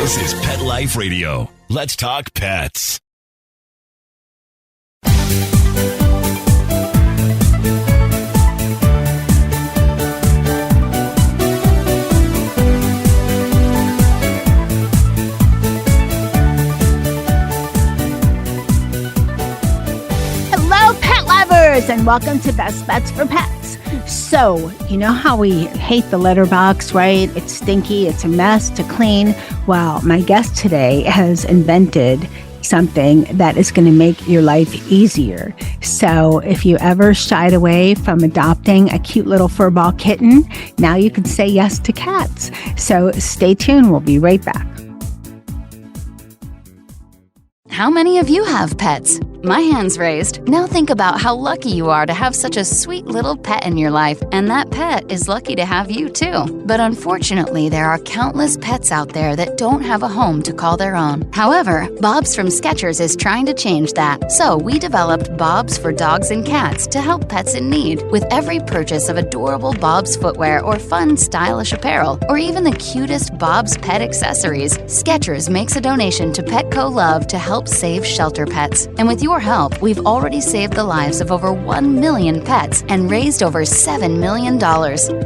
This is Pet Life Radio. Let's talk pets. Hello, pet lovers, and welcome to Best Bets for Pets. So, you know how we hate the litter box, right? It's stinky, it's a mess to clean. Well, my guest today has invented something that is going to make your life easier. So if you ever shied away from adopting a cute little furball kitten, now you can say yes to cats. So stay tuned. We'll be right back. How many of you have pets? My hand's raised. Now think about how lucky you are to have such a sweet little pet in your life, and that pet is lucky to have you too. But unfortunately, there are countless pets out there that don't have a home to call their own. However, Bob's from Skechers is trying to change that. So we developed Bob's for dogs and cats to help pets in need. With every purchase of adorable Bob's footwear or fun, stylish apparel, or even the cutest Bob's pet accessories, Skechers makes a donation to Petco Love to help save shelter pets. And with your help, we've already saved the lives of over 1 million pets and raised over $7 million.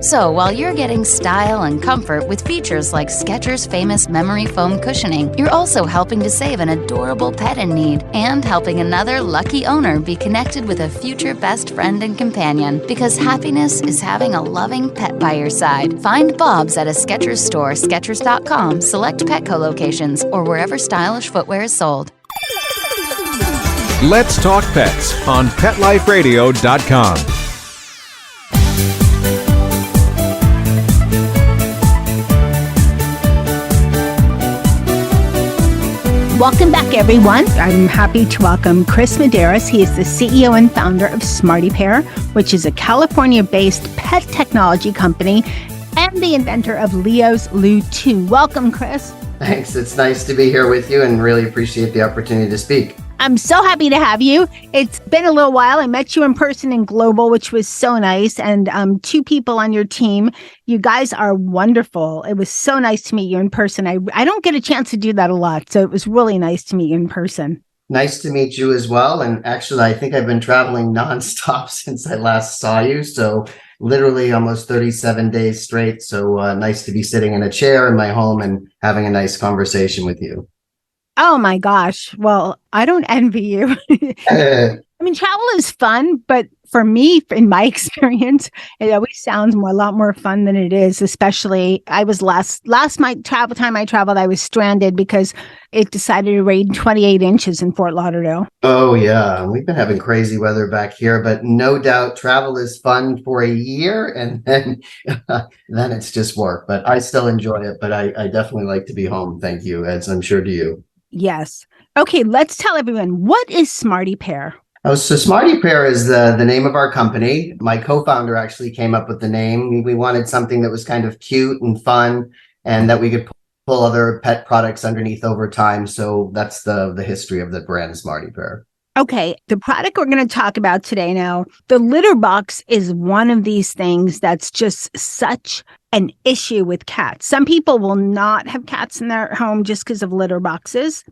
So while you're getting style and comfort with features like Skechers' famous memory foam cushioning, you're also helping to save an adorable pet in need and helping another lucky owner be connected with a future best friend and companion, because happiness is having a loving pet by your side. Find Bob's at a Skechers store, Skechers.com, select Petco locations, or wherever stylish footwear is sold. Let's Talk Pets on PetLifeRadio.com. Welcome back, everyone. I'm happy to welcome Chris Madeiras. He is the CEO and founder of Smarty Pear, which is a California-based pet technology company, and the inventor of Leo's Loo 2. Welcome, Chris. Thanks. It's nice to be here with you and really appreciate the opportunity to speak. I'm so happy to have you. It's been a little while. I met you in person in Global, which was so nice, and two people on your team. You guys are wonderful. It was so nice to meet you in person. I don't get a chance to do that a lot, so it was really nice to meet you in person. Nice to meet you as well. And actually, I think I've been traveling nonstop since I last saw you. So literally almost 37 days straight. So nice to be sitting in a chair in my home and having a nice conversation with you. Oh my gosh. Well, I don't envy you. I mean, travel is fun, but for me, in my experience, it always sounds a lot more fun than it is. Especially, I was last my travel time I traveled, I was stranded because it decided to rain 28 inches in Fort Lauderdale. Oh yeah, we've been having crazy weather back here, but no doubt travel is fun for a year, and then it's just work. But I still enjoy it. But I definitely like to be home. Thank you, as I'm sure do you. Yes. Okay, let's tell everyone, what is Smarty Pear? Oh, so Smarty Pear is the name of our company. My co-founder actually came up with the name. We wanted something that was kind of cute and fun and that we could pull other pet products underneath over time. So that's the history of the brand Smarty Pear. Okay, the product we're going to talk about today now, the litter box is one of these things that's just such an issue with cats. Some people will not have cats in their home just because of litter boxes,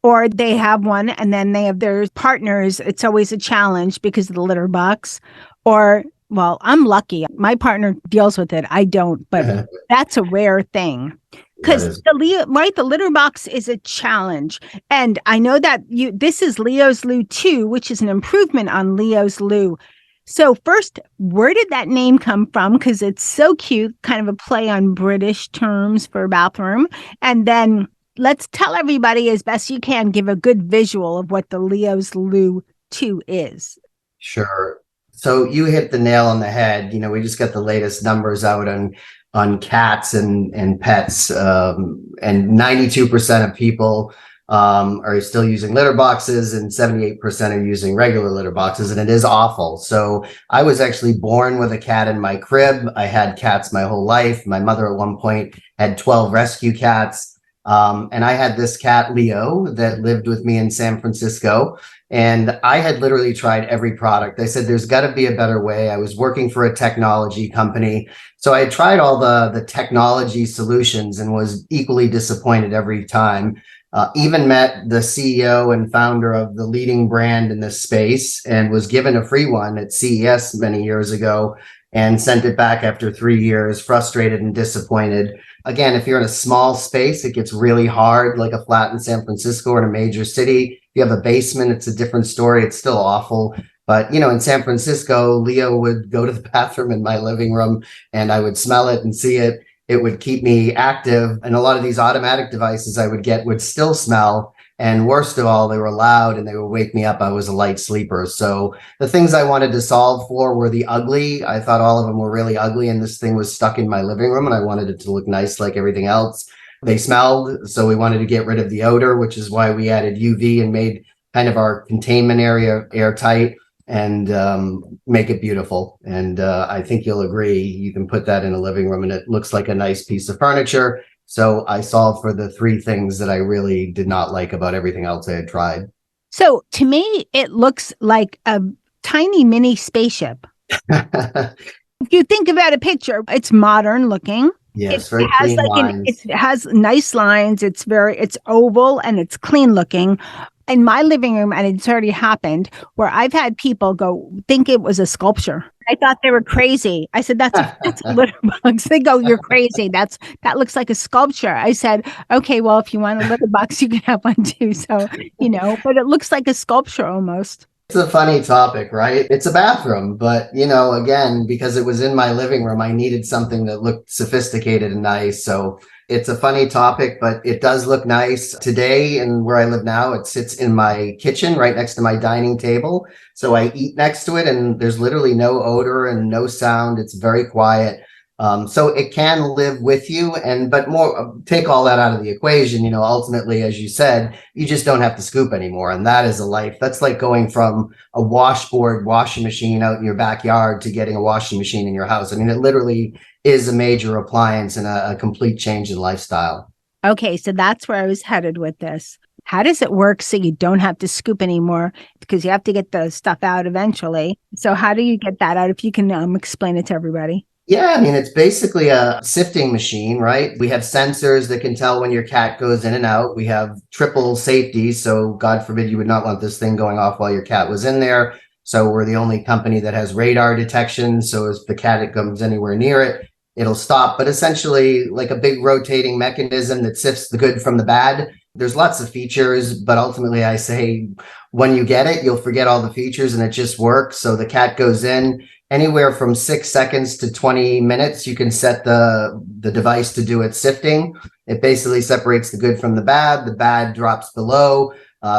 or they have one and then they have their partners. It's always a challenge because of the litter box. Or, well, I'm lucky. My partner deals with it. I don't, but that's a rare thing. Because the litter box is a challenge. And I know that this is Leo's Loo 2, which is an improvement on Leo's Loo. So first, where did that name come from? Because it's so cute, kind of a play on British terms for a bathroom. And then let's tell everybody as best you can, give a good visual of what the Leo's Loo 2 is. Sure. So you hit the nail on the head. You know, we just got the latest numbers out on cats and pets, and 92% of people are still using litter boxes and 78% are using regular litter boxes, and it is awful. So I was actually born with a cat in my crib. I had cats my whole life. My mother at one point had 12 rescue cats. And I had this cat, Leo, that lived with me in San Francisco. And I had literally tried every product. I said, there's got to be a better way. I was working for a technology company. So I had tried all the technology solutions and was equally disappointed every time. Even met the CEO and founder of the leading brand in this space and was given a free one at CES many years ago and sent it back after 3 years, frustrated and disappointed. Again, if you're in a small space, it gets really hard, like a flat in San Francisco or in a major city. If you have a basement, it's a different story. It's still awful. But, in San Francisco, Leo would go to the bathroom in my living room and I would smell it and see it. It would keep me active. And a lot of these automatic devices I would get would still smell. And worst of all, they were loud and they would wake me up. I was a light sleeper. So the things I wanted to solve for were the ugly. I thought all of them were really ugly. And this thing was stuck in my living room and I wanted it to look nice like everything else. They smelled. So we wanted to get rid of the odor, which is why we added UV and made kind of our containment area airtight and make it beautiful. And I think you'll agree, you can put that in a living room and it looks like a nice piece of furniture. So I solved for the 3 things that I really did not like about everything else I had tried. So to me, it looks like a tiny mini spaceship. If you think about a picture, it's modern looking. Yes, very clean lines. It has nice lines. It's oval and it's clean looking. In my living room, and it's already happened, where I've had people think it was a sculpture. I thought they were crazy. I said, that's a litter box. They go, you're crazy. That looks like a sculpture. I said, okay, well, if you want a litter box, you can have one too. So, but it looks like a sculpture almost. It's a funny topic, right? It's a bathroom, but again, because it was in my living room, I needed something that looked sophisticated and nice. So it's a funny topic, but it does look nice. Today, and where I live now, it sits in my kitchen right next to my dining table. So I eat next to it and there's literally no odor and no sound. It's very quiet. So it can live with you, but more take all that out of the equation. Ultimately, as you said, you just don't have to scoop anymore. And that is a life. That's like going from a washboard washing machine out in your backyard to getting a washing machine in your house. I mean, it literally is a major appliance and a complete change in lifestyle. Okay, so that's where I was headed with this. How does it work so you don't have to scoop anymore? Because you have to get the stuff out eventually. So how do you get that out? If you can explain it to everybody. Yeah, I mean, it's basically a sifting machine, right? We have sensors that can tell when your cat goes in and out. We have triple safety. So God forbid you would not want this thing going off while your cat was in there. So we're the only company that has radar detection. So if the cat comes anywhere near it, it'll stop. But essentially like a big rotating mechanism that sifts the good from the bad. There's lots of features, but ultimately I say when you get it, you'll forget all the features and it just works. So the cat goes in. Anywhere from 6 seconds to 20 minutes, you can set the device to do its sifting. It basically separates the good from the bad. The bad drops below,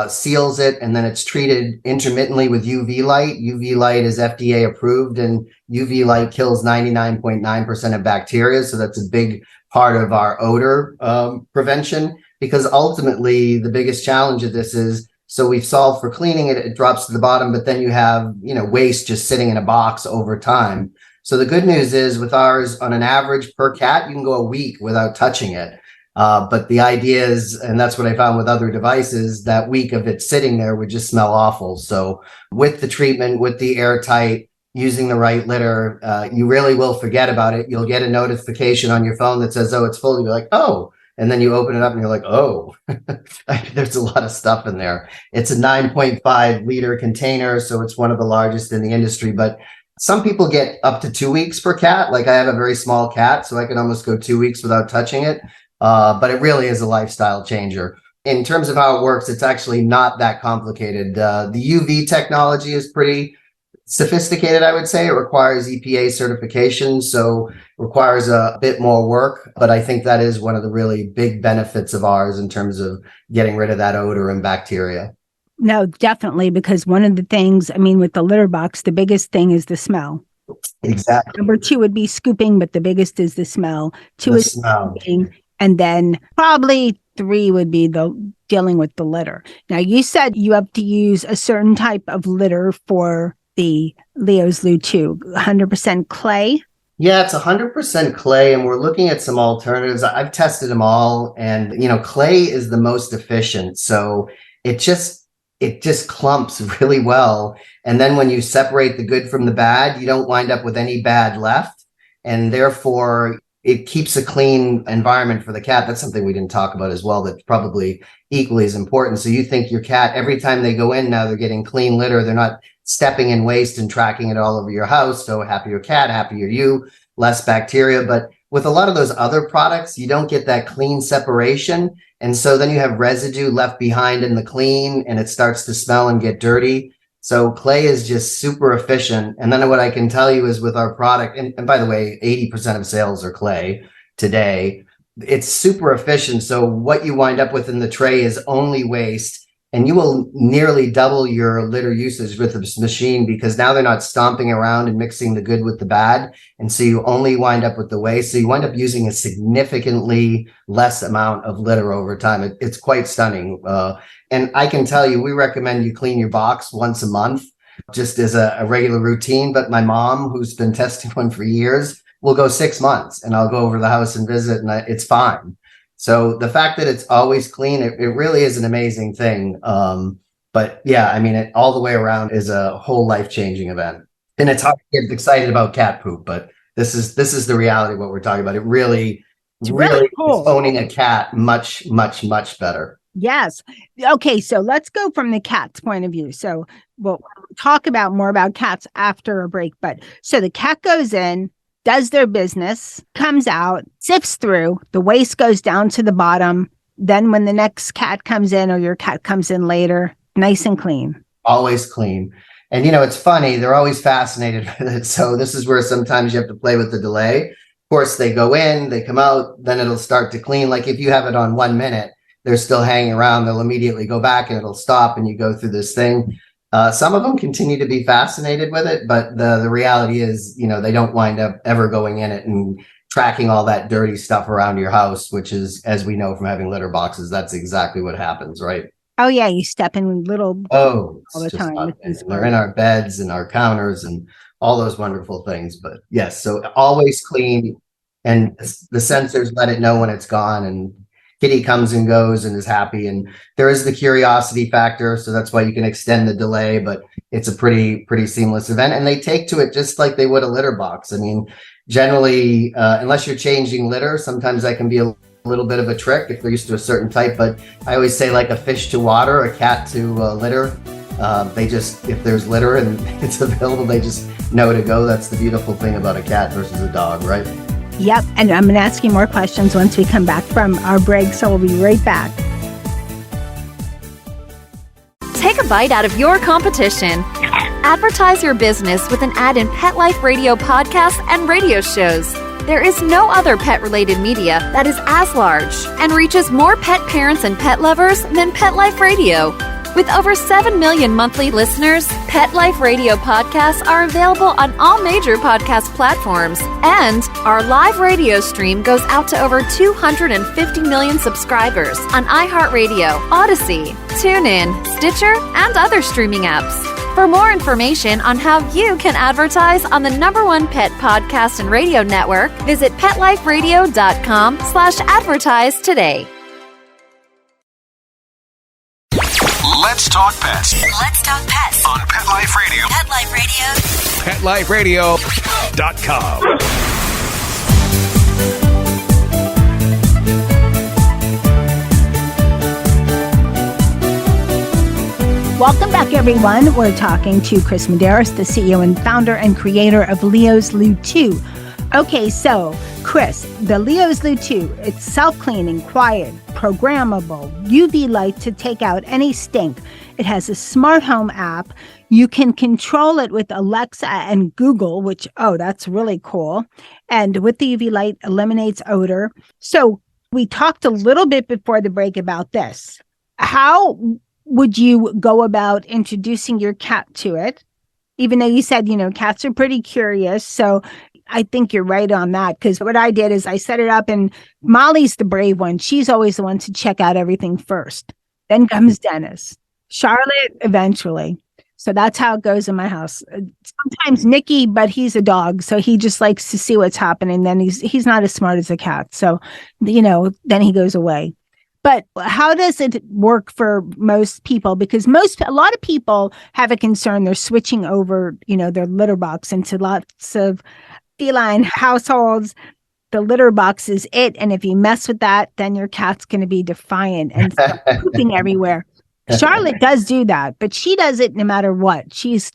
seals it, and then it's treated intermittently with UV light. UV light is FDA approved, and UV light kills 99.9% of bacteria. So that's a big part of our odor prevention, because ultimately the biggest challenge of this is, so we've solved for cleaning it, it drops to the bottom, but then you have, waste just sitting in a box over time. So the good news is with ours, on an average per cat, you can go a week without touching it. But the idea is, and that's what I found with other devices, that week of it sitting there would just smell awful. So with the treatment, with the airtight, using the right litter, you really will forget about it. You'll get a notification on your phone that says, oh, it's full. You'll be like, oh. And then you open it up and you're like, oh, there's a lot of stuff in there. It's a 9.5 liter container. So it's one of the largest in the industry. But some people get up to 2 weeks per cat. Like I have a very small cat, so I can almost go 2 weeks without touching it. But it really is a lifestyle changer. In terms of how it works, it's actually not that complicated. The UV technology is pretty sophisticated, I would say. It requires EPA certification, so requires a bit more work. But I think that is one of the really big benefits of ours in terms of getting rid of that odor and bacteria. No, definitely, because one of the things, with the litter box, the biggest thing is the smell. Exactly. Number 2 would be scooping, but the biggest is the smell. 2 the is smell. Scooping, and then probably 3 would be the dealing with the litter. Now, you said you have to use a certain type of litter for the Leo's Loo 2, 100% clay? Yeah, it's 100% clay, and we're looking at some alternatives. I've tested them all, and clay is the most efficient. So it just it just clumps really well. And then when you separate the good from the bad, you don't wind up with any bad left. And therefore, it keeps a clean environment for the cat. That's something we didn't talk about as well. That's probably equally as important. So you think your cat, every time they go in now, they're getting clean litter. They're not stepping in waste and tracking it all over your house. So happier cat, happier you, less bacteria. But with a lot of those other products, you don't get that clean separation. And so then you have residue left behind in the clean, and it starts to smell and get dirty. So clay is just super efficient. And then what I can tell you is with our product, and by the way, 80% of sales are clay today. It's super efficient. So what you wind up with in the tray is only waste. And you will nearly double your litter usage with this machine, because now they're not stomping around and mixing the good with the bad. And so you only wind up with the waste. So you wind up using a significantly less amount of litter over time. It's quite stunning. And I can tell you, we recommend you clean your box once a month, just as a regular routine. But my mom, who's been testing one for years, will go 6 months, and I'll go over to the house and visit, and it's fine. So the fact that it's always clean, it really is an amazing thing. But yeah, I mean, it all the way around is a whole life-changing event. And it's hard to get excited about cat poop, but this is the reality of what we're talking about. It really cool. Is owning a cat much, much, much better. Yes. Okay, so let's go from the cat's point of view. So we'll talk about more about cats after a break. But so the cat goes in, does their business, comes out, sifts through, the waste goes down to the bottom. Then when the next cat comes in, or your cat comes in later, nice and clean. Always clean. And, it's funny. They're always fascinated with it. So this is where sometimes you have to play with the delay. Of course, they go in, they come out, then it'll start to clean. Like if you have it on 1 minute, they're still hanging around. They'll immediately go back and it'll stop, and you go through this thing. Some of them continue to be fascinated with it, but the reality is, they don't wind up ever going in it and tracking all that dirty stuff around your house, which is, as we know from having litter boxes, that's exactly what happens, right? Oh yeah, you step in little all the time. They're in our beds and our counters and all those wonderful things. But yes, so always clean, and the sensors let it know when it's gone, and Kitty comes and goes and is happy. And there is the curiosity factor, so that's why you can extend the delay, but it's a pretty seamless event. And they take to it just like they would a litter box. I mean, generally, unless you're changing litter, sometimes that can be a little bit of a trick if they're used to a certain type. But I always say, like a fish to water, a cat to litter. They just, if there's litter and it's available, they just know to go. That's the beautiful thing about a cat versus a dog, right? Yep. And I'm going to ask you more questions once we come back from our break. So we'll be right back. Take a bite out of your competition. Advertise your business with an ad in Pet Life Radio podcasts and radio shows. There is no other pet-related media that is as large and reaches more pet parents and pet lovers than Pet Life Radio. With over 7 million monthly listeners, Pet Life Radio podcasts are available on all major podcast platforms, and our live radio stream goes out to over 250 million subscribers on iHeartRadio, Odyssey, TuneIn, Stitcher, and other streaming apps. For more information on how you can advertise on the #1 pet podcast and radio network, visit PetLifeRadio.com/advertise today. Let's talk pets. Let's talk pets On Pet Life Radio. Pet Life Radio. PetLifeRadio.com. Welcome back, everyone. We're talking to Chris Madeiras, the CEO and founder and creator of Leo's Loo 2. Okay, so Chris, the Leo's Loo 2, it's self-cleaning, quiet, programmable, UV light to take out any stink. It has a smart home app. You can control it with Alexa and Google, which, that's really cool. And with the UV light, eliminates odor. So we talked a little bit before the break about this. How would you go about introducing your cat to it? Even though you said, cats are pretty curious. So I think you're right on that, because what I did is I set it up, and Molly's the brave one. She's always the one to check out everything first. Then comes Dennis, Charlotte eventually. So that's how it goes in my house. Sometimes Nikki, but he's a dog, so he just likes to see what's happening. Then he's not as smart as a cat. So, then he goes away. But how does it work for most people? Because a lot of people have a concern. They're switching over, their litter box into lots of feline households. The litter box is it. And if you mess with that, then your cat's going to be defiant and start pooping everywhere. Charlotte does do that, but she does it no matter what. She's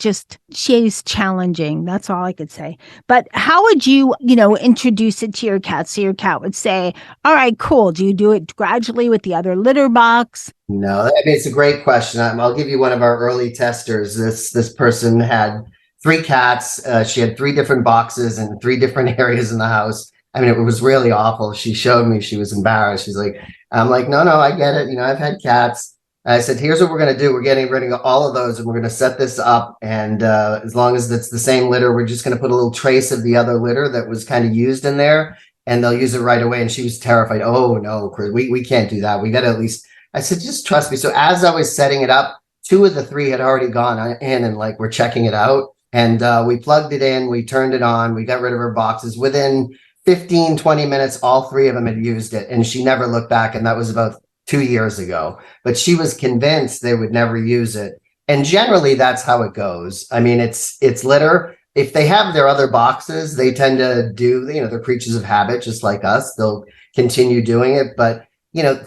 challenging. That's all I could say. But how would you, introduce it to your cat so your cat would say, all right, cool. Do you do it gradually with the other litter box? No, I mean, it's a great question. I'll give you one of our early testers. This person had 3 cats. She had 3 different boxes in 3 different areas in the house. I mean, it was really awful. She showed me, she was embarrassed. She's like, I'm like, no, I get it. I've had cats. I said, here's what we're going to do. We're getting rid of all of those and we're going to set this up. And as long as it's the same litter, we're just going to put a little trace of the other litter that was kind of used in there and they'll use it right away. And she was terrified. Oh, no, Chris, we can't do that. We got to at least, I said, just trust me. So as I was setting it up, 2 of the 3 had already gone in and we're checking it out. And we plugged it in. We turned it on. We got rid of her boxes. Within 15, 20 minutes, all 3 of them had used it. And she never looked back. And that was about 2 years ago, but she was convinced they would never use it. And generally that's how it goes. I mean, it's litter. If they have their other boxes, they tend to do, they're creatures of habit, just like us. They'll continue doing it. But,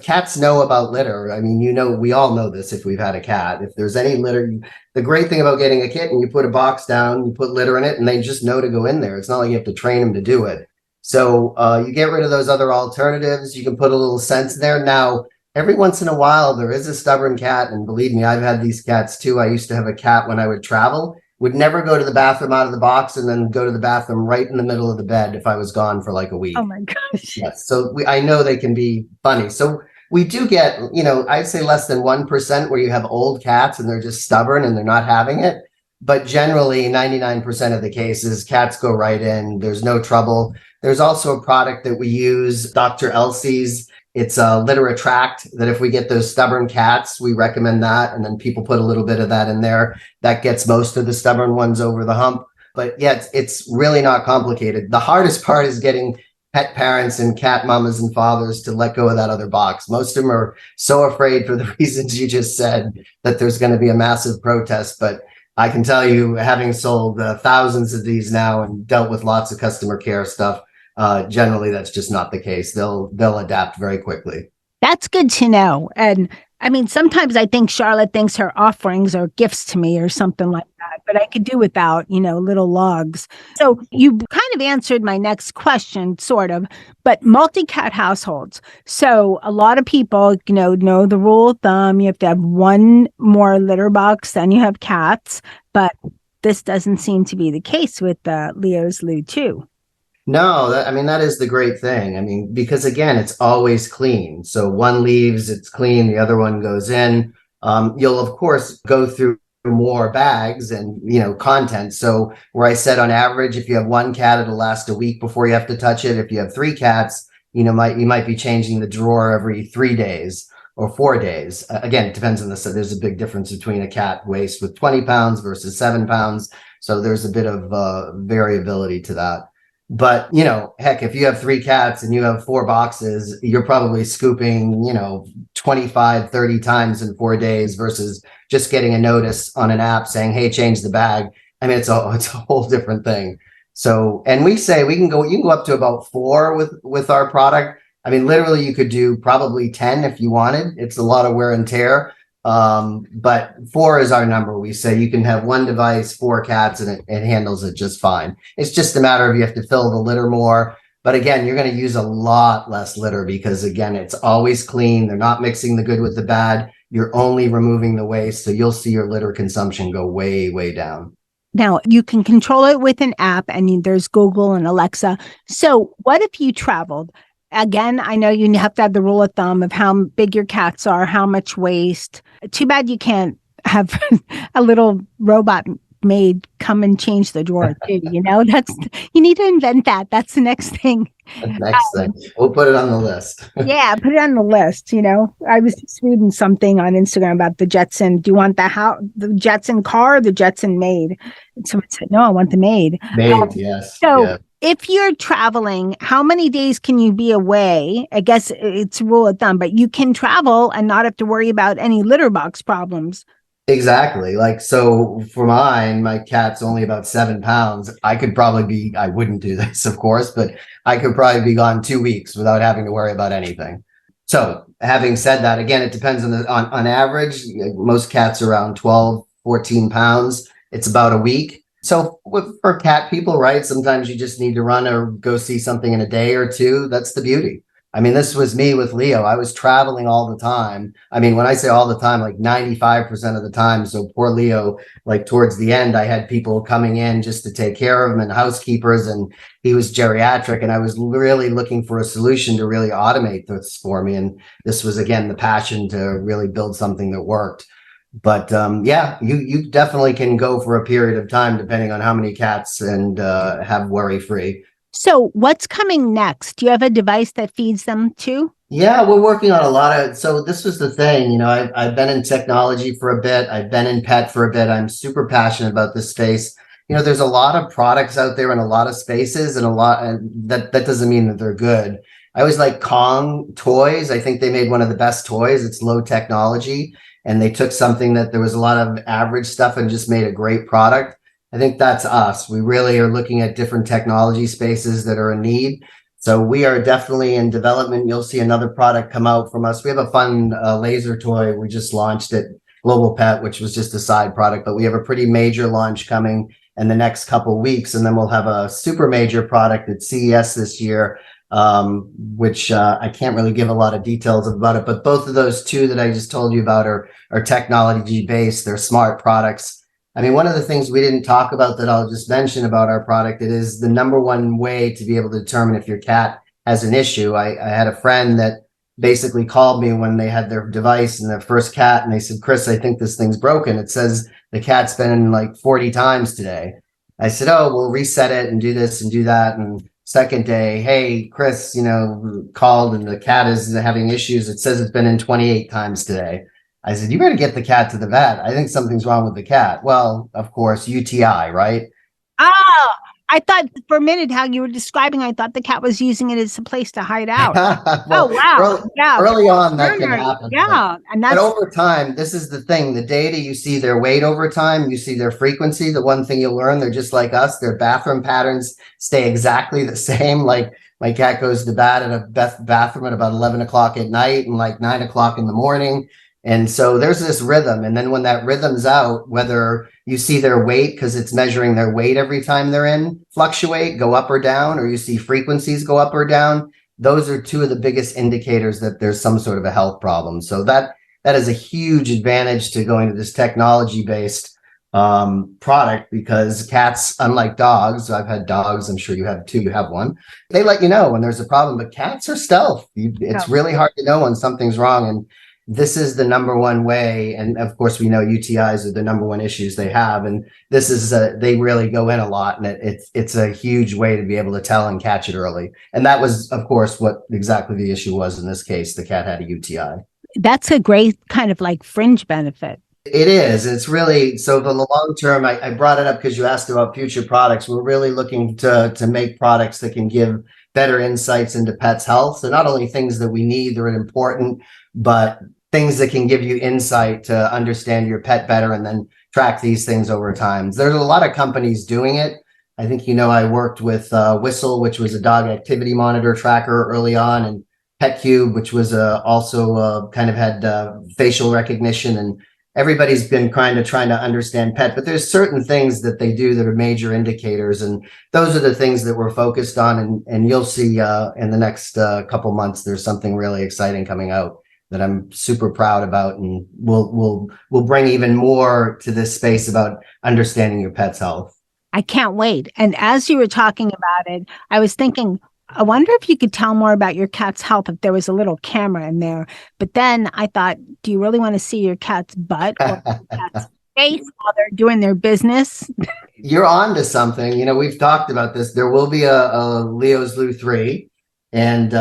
cats know about litter. I mean, we all know this if we've had a cat. If there's any litter, the great thing about getting a kitten, you put a box down, you put litter in it, and they just know to go in there. It's not like you have to train them to do it. So you get rid of those other alternatives. You can put a little sense there. Now, every once in a while, there is a stubborn cat. And believe me, I've had these cats too. I used to have a cat when I would travel, would never go to the bathroom out of the box and then go to the bathroom right in the middle of the bed if I was gone for a week. Oh my gosh. Yes. So I know they can be funny. So we do get, I'd say less than 1% where you have old cats and they're just stubborn and they're not having it. But generally 99% of the cases, cats go right in. There's no trouble. There's also a product that we use, Dr. Elsie's. It's a litter attract that if we get those stubborn cats, we recommend that. And then people put a little bit of that in there. That gets most of the stubborn ones over the hump. But yeah, it's really not complicated. The hardest part is getting pet parents and cat mamas and fathers to let go of that other box. Most of them are so afraid for the reasons you just said that there's going to be a massive protest. But I can tell you, having sold thousands of these now and dealt with lots of customer care stuff, generally that's just not the case. They'll adapt very quickly. That's good to know. And I mean, sometimes I think Charlotte thinks her offerings are gifts to me or something like that, but I could do without, little logs. So you kind of answered my next question, sort of, but multi-cat households. So a lot of people, know the rule of thumb. You have to have 1 more litter box than you have cats, but this doesn't seem to be the case with Leo's Lou too. No, that is the great thing. I mean, because again, it's always clean. So one leaves, it's clean. The other one goes in. You'll of course go through more bags and, content. So where I said on average, if you have 1 cat, it'll last a week before you have to touch it. If you have 3 cats, you might be changing the drawer every 3 days or 4 days. Again, it depends on there's a big difference between a cat waist with 20 pounds versus 7 pounds. So there's a bit of variability to that. But, heck, if you have 3 cats and you have 4 boxes, you're probably scooping, 25, 30 times in 4 days versus just getting a notice on an app saying, hey, change the bag. I mean, it's a whole different thing. So, and we say you can go up to about 4 with our product. I mean, literally you could do probably 10 if you wanted. It's a lot of wear and tear. But 4 is our number. We say you can have 1 device, 4 cats, and it handles it just fine. It's just a matter of you have to fill the litter more. But again, you're going to use a lot less litter because again, it's always clean. They're not mixing the good with the bad. You're only removing the waste. So you'll see your litter consumption go way, way down. Now, you can control it with an app and there's Google and Alexa. So what if you traveled? Again, I know you have to have the rule of thumb of how big your cats are, how much waste. Too bad you can't have a little robot maid come and change the drawer too. You need to invent that. That's the next thing. We'll put it on the list. Yeah, put it on the list. I was just reading something on Instagram about the Jetson. Do you want the Jetson car or the Jetson maid? And someone said, no, I want the maid. Maid, yes. So. Yeah. if you're traveling, how many days can you be away? I guess it's a rule of thumb, but you can travel and not have to worry about any litter box problems. Exactly. Like, so for mine, my cat's only about 7 pounds. I wouldn't do this, of course, but I could probably be gone 2 weeks without having to worry about anything. So having said that, again, it depends on average. Most cats are around 12, 14 pounds. It's about a week. So for cat people, right? Sometimes you just need to run or go see something in a day or two. That's the beauty. I mean, this was me with Leo. I was traveling all the time. I mean, when I say all the time, like 95% of the time. So poor Leo, like towards the end, I had people coming in just to take care of him and housekeepers, and he was geriatric. And I was really looking for a solution to really automate this for me. And this was, again, the passion to really build something that worked. But yeah, you definitely can go for a period of time, depending on how many cats, and have worry-free. So what's coming next? Do you have a device that feeds them too? Yeah, we're working on a lot of, so this was the thing, I've been in technology for a bit. I've been in pet for a bit. I'm super passionate about this space. There's a lot of products out there in a lot of spaces, and that doesn't mean that they're good. I always like Kong toys. I think they made one of the best toys. It's low technology, and they took something that there was a lot of average stuff and just made a great product. I think that's us. We really are looking at different technology spaces that are in need. So we are definitely in development. You'll see another product come out from us. We have a fun laser toy. We just launched at Global Pet, which was just a side product, but we have a pretty major launch coming in the next couple of weeks. And then we'll have a super major product at CES this year, which I can't really give a lot of details about it. But both of those two that I just told you about are technology based. They're smart products. I mean, one of the things we didn't talk about that I'll just mention about our product, it is the number one way to be able to determine if your cat has an issue. I had a friend that basically called me when they had their device and their first cat, and they said, Chris, I think this thing's broken. It says the cat's been like 40 times today. I said, oh, we'll reset it and do this and do that. And second day, hey, Chris, called and the cat is having issues. It says it's been in 28 times today. I said, you better get the cat to the vet. I think something's wrong with the cat. Well, of course, UTI, right? Oh, I thought for a minute how you were describing, I thought the cat was using it as a place to hide out. Well, oh, wow. Early on, that can happen. Yeah. But over time, this is the thing. The data, you see their weight over time, you see their frequency. The one thing you'll learn, they're just like us. Their bathroom patterns stay exactly the same. Like my cat goes to bed in a bathroom at about 11 o'clock at night and like 9 o'clock in the morning. And so there's this rhythm. And then when that rhythm's out, whether you see their weight, because it's measuring their weight every time they're in, fluctuate, go up or down, or you see frequencies go up or down, those are two of the biggest indicators that there's some sort of a health problem. So that is a huge advantage to going to this technology-based product, because cats, unlike dogs, I've had dogs, I'm sure you have too, you have one, they let you know when there's a problem, but cats are stealth. It's really hard to know when something's wrong. And this is the number one way. And of course, we know UTIs are the number one issues they have. And this is, they really go in a lot, and it's a huge way to be able to tell and catch it early. And that was, of course, what exactly the issue was in this case. The cat had a UTI. That's a great kind of like fringe benefit. It is. It's really, so for the long term, I brought it up because you asked about future products. We're really looking to make products that can give better insights into pets' health. So not only things that we need that are important, but things that can give you insight to understand your pet better and then track these things over time. There's a lot of companies doing it. I think, I worked with Whistle, which was a dog activity monitor tracker early on, and PetCube, which was also kind of had facial recognition. And everybody's been trying to understand pet, but there's certain things that they do that are major indicators. And those are the things that we're focused on. And you'll see in the next couple months, there's something really exciting coming out that I'm super proud about, and we'll bring even more to this space about understanding your pet's health. I can't wait. And as you were talking about it, I was thinking, I wonder if you could tell more about your cat's health if there was a little camera in there. But then I thought, do you really want to see your cat's butt or your cat's face while they're doing their business? You're on to something. We've talked about this. There will be a Leo's Loo 3. And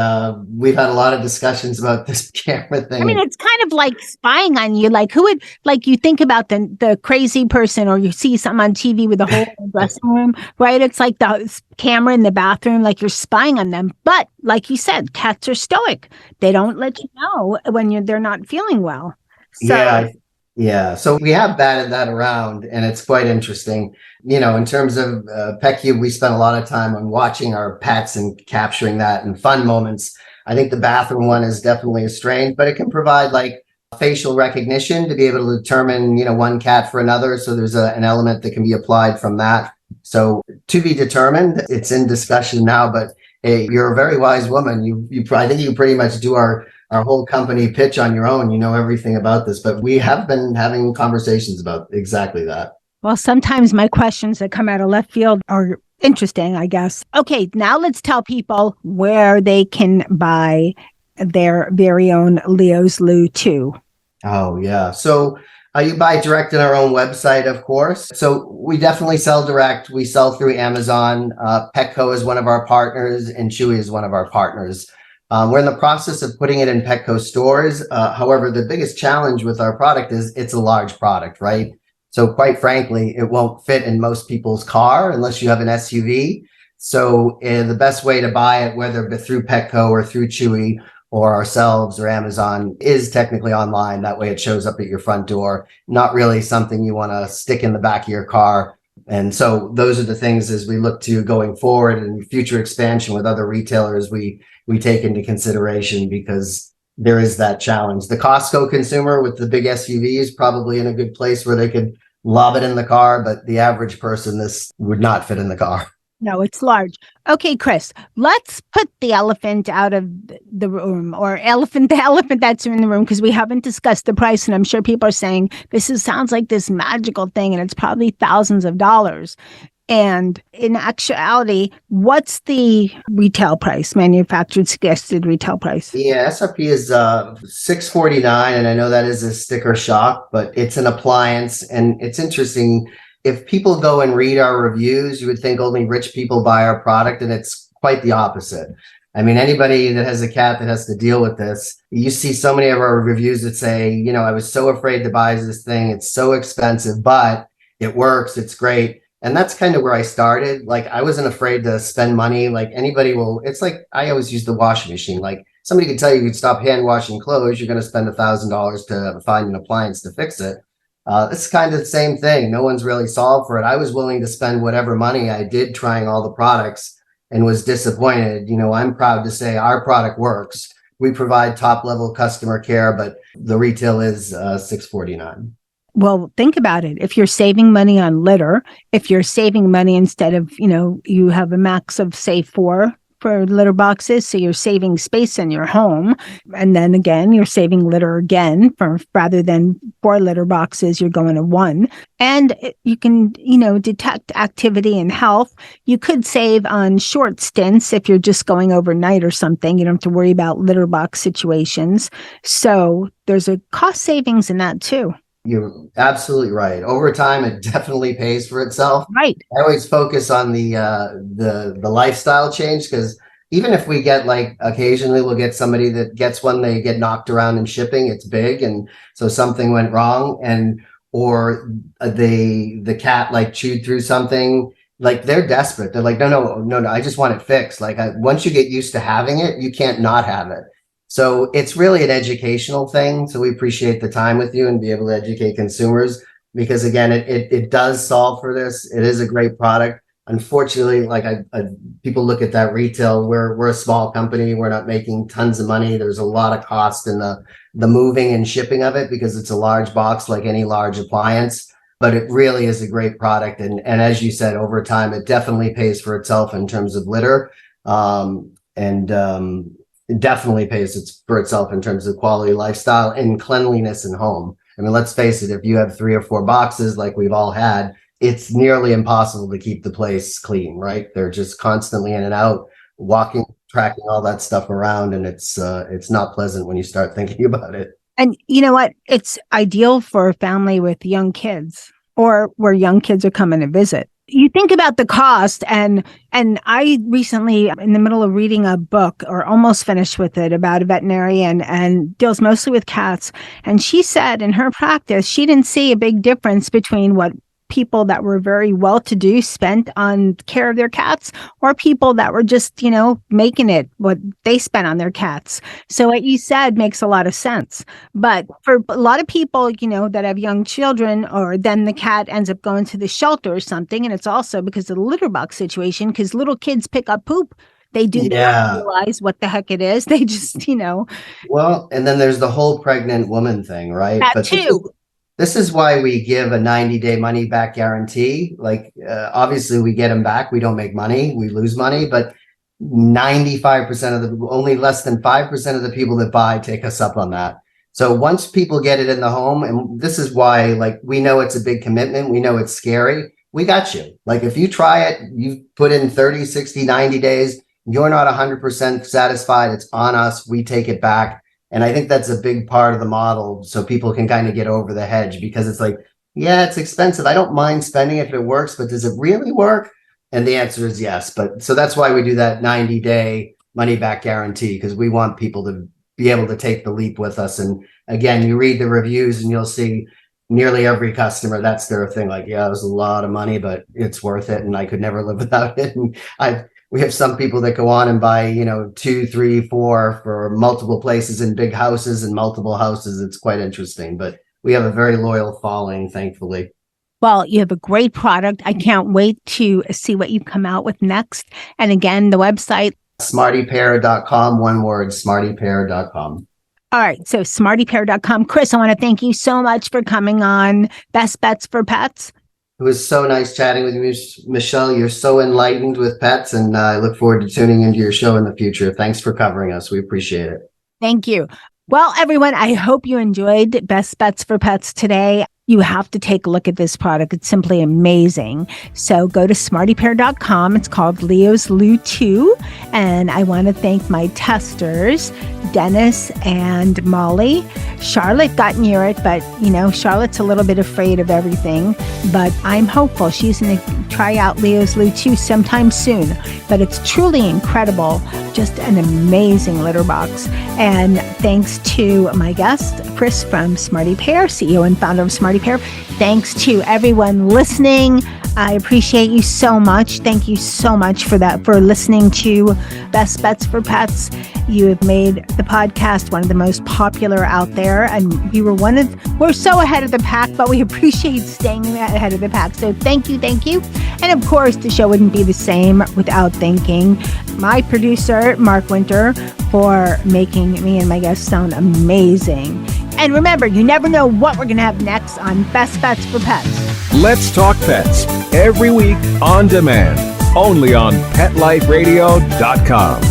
we've had a lot of discussions about this camera thing. I mean, it's kind of like spying on you. Like who would, like you think about the crazy person, or you see something on TV with a whole dressing room, right? It's like the camera in the bathroom, like you're spying on them. But like you said, cats are stoic. They don't let you know when they're not feeling well. So, yeah. So we have batted that around, and it's quite interesting. In terms of PetCube, we spent a lot of time on watching our pets and capturing that in fun moments. I think the bathroom one is definitely a strain, but it can provide like facial recognition to be able to determine, one cat for another. So there's an element that can be applied from that. So to be determined, it's in discussion now, but hey, you're a very wise woman. I think you pretty much do our whole company pitch on your own. You know everything about this, but we have been having conversations about exactly that. Well, sometimes my questions that come out of left field are interesting, I guess. Okay, now let's tell people where they can buy their very own Leo's Loo 2. Oh, yeah. So you buy direct in our own website, of course. So we definitely sell direct. We sell through Amazon. Petco is one of our partners, and Chewy is one of our partners. We're in the process of putting it in Petco stores. However, the biggest challenge with our product is it's a large product, right? So quite frankly, it won't fit in most people's car unless you have an SUV. So the best way to buy it, whether through Petco or through Chewy or ourselves or Amazon, is technically online. That way it shows up at your front door, not really something you want to stick in the back of your car. And so those are the things as we look to going forward and future expansion with other retailers, we take into consideration, because there is that challenge. The Costco consumer with the big SUV is probably in a good place where they could lob it in the car, but the average person, this would not fit in the car. No, it's large. Okay, Chris, let's put the elephant out of the room, or the elephant that's in the room, because we haven't discussed the price. And I'm sure people are saying, sounds like this magical thing, and it's probably thousands of dollars. And in actuality, what's the retail price, manufactured suggested retail price? Yeah, SRP is $649, and I know that is a sticker shock, but it's an appliance. And it's interesting, if people go and read our reviews, you would think only rich people buy our product, and it's quite the opposite. I mean, anybody that has a cat that has to deal with this, you see so many of our reviews that say, I was so afraid to buy this thing. It's so expensive, but it works. It's great. And that's kind of where I started. Like, I wasn't afraid to spend money. Like, it's like, I always use the washing machine. Like, somebody could tell you could stop hand washing clothes. You're going to spend $1,000 to find an appliance to fix it. It's kind of the same thing. No one's really solved for it. I was willing to spend whatever money I did trying all the products and was disappointed. I'm proud to say our product works. We provide top level customer care, but the retail is $649. Well, think about it. If you're saving money on litter, if you're saving money instead of, you have a max of, say, 4 for litter boxes, so you're saving space in your home. And then again, you're saving litter again, rather than 4 litter boxes, you're going to 1. And you can, detect activity and health. You could save on short stints if you're just going overnight or something. You don't have to worry about litter box situations. So there's a cost savings in that too. You're absolutely right. Over time, it definitely pays for itself. Right. I always focus on the lifestyle change, because even if we get, like, occasionally we'll get somebody that gets one, they get knocked around in shipping. It's big, and so something went wrong, or the cat like chewed through something. Like, they're desperate. They're like, no, I just want it fixed. Like, once you get used to having it, you can't not have it. So it's really an educational thing. So we appreciate the time with you and be able to educate consumers, because again, it does solve for this. It is a great product. Unfortunately, like people look at that retail, we're a small company. We're not making tons of money. There's a lot of cost in the moving and shipping of it, because it's a large box like any large appliance. But it really is a great product. And as you said, over time, it definitely pays for itself in terms of litter. It definitely pays for itself in terms of quality lifestyle and cleanliness in home. I mean, let's face it, if you have 3 or 4 boxes like we've all had, it's nearly impossible to keep the place clean, right? They're just constantly in and out, walking, tracking all that stuff around, and it's not pleasant when you start thinking about it. And you know what? It's ideal for a family with young kids, or where young kids are coming to visit. You think about the cost, and I recently, in the middle of reading a book, or almost finished with it, about a veterinarian and deals mostly with cats. And she said in her practice, she didn't see a big difference between what people that were very well-to-do spent on care of their cats, or people that were just, making it what they spent on their cats. So what you said makes a lot of sense. But for a lot of people, that have young children, or then the cat ends up going to the shelter or something, and it's also because of the litter box situation, because little kids pick up poop. They do not realize what the heck it is. They just, Well, and then there's the whole pregnant woman thing, right? That too. This is why we give a 90-day money back guarantee. Like, obviously we get them back. We don't make money. We lose money, but 95% only less than 5% of the people that buy take us up on that. So once people get it in the home, and this is why, like, we know it's a big commitment. We know it's scary. We got you. Like, if you try it, you put in 30, 60, 90 days, you're not 100% satisfied. It's on us. We take it back. And I think that's a big part of the model, so people can kind of get over the hedge, because it's like, yeah, it's expensive. I don't mind spending it if it works, but does it really work? And the answer is yes. But so that's why we do that 90-day money back guarantee, because we want people to be able to take the leap with us. And again, you read the reviews and you'll see nearly every customer, that's their thing. Like, yeah, it was a lot of money, but it's worth it. And I could never live without it. And we have some people that go on and buy, 2, 3, 4 for multiple places in big houses and multiple houses. It's quite interesting, but we have a very loyal following, thankfully. Well, you have a great product. I can't wait to see what you come out with next. And again, the website, smartypear.com, one word, smartypear.com. All right. So smartypear.com. Chris, I want to thank you so much for coming on Best Bets for Pets. It was so nice chatting with you, Michelle. You're so enlightened with pets, and I look forward to tuning into your show in the future. Thanks for covering us. We appreciate it. Thank you. Well, everyone, I hope you enjoyed Best Bets for Pets today. You have to take a look at this product. It's simply amazing. So go to smartypear.com. It's called Leo's Loo 2. And I want to thank my testers, Dennis and Molly. Charlotte got near it, but, Charlotte's a little bit afraid of everything. But I'm hopeful she's going to try out Leo's Loo 2 sometime soon. But it's truly incredible. Just an amazing litter box. And thanks to my guest, Chris from Smarty Pear, CEO and founder of Smarty Pear. Thanks to everyone listening. I appreciate you so much. Thank you so much for listening to Best Bets for Pets. You have made the podcast one of the most popular out there, and we're so ahead of the pack, but we appreciate staying ahead of the pack. So thank you. And of course, the show wouldn't be the same without thanking my producer, Mark Winter, for making me and my guests sound amazing. And remember, you never know what we're going to have next on Best Bets for Pets. Let's Talk Pets, every week on demand, only on PetLifeRadio.com.